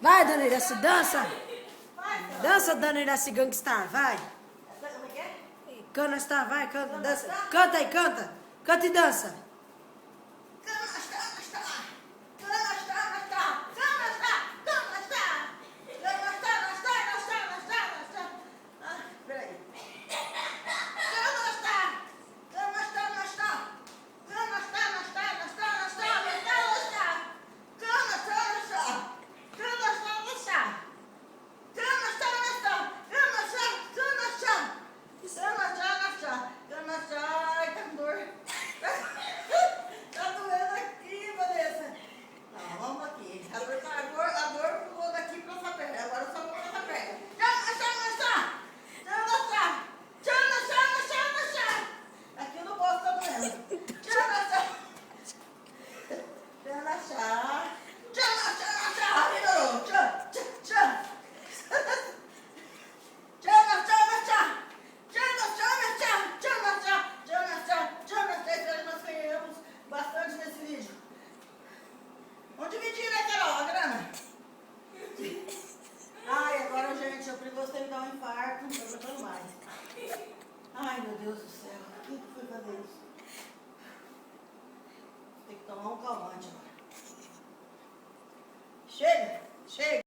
Vai, Dona Iraci, dança. Dança, Dona Iraci Gangstar, vai. Como é que é? Cana Star, vai, canta, dança. Canta aí, canta. Canta e dança. A dor pulou daqui pra essa perna. Agora só vou essa perna. Aqui no bolso tá doendo. Nós ganhamos bastante nesse vídeo. Vamos dividir, né, Carol, a grana? Ai, agora, gente, eu perigoso ter me dar um infarto. Não tô aguentando mais. Ai, meu Deus do céu. Quem que foi fazer isso? Tem que tomar um calmante agora. Chega, chega.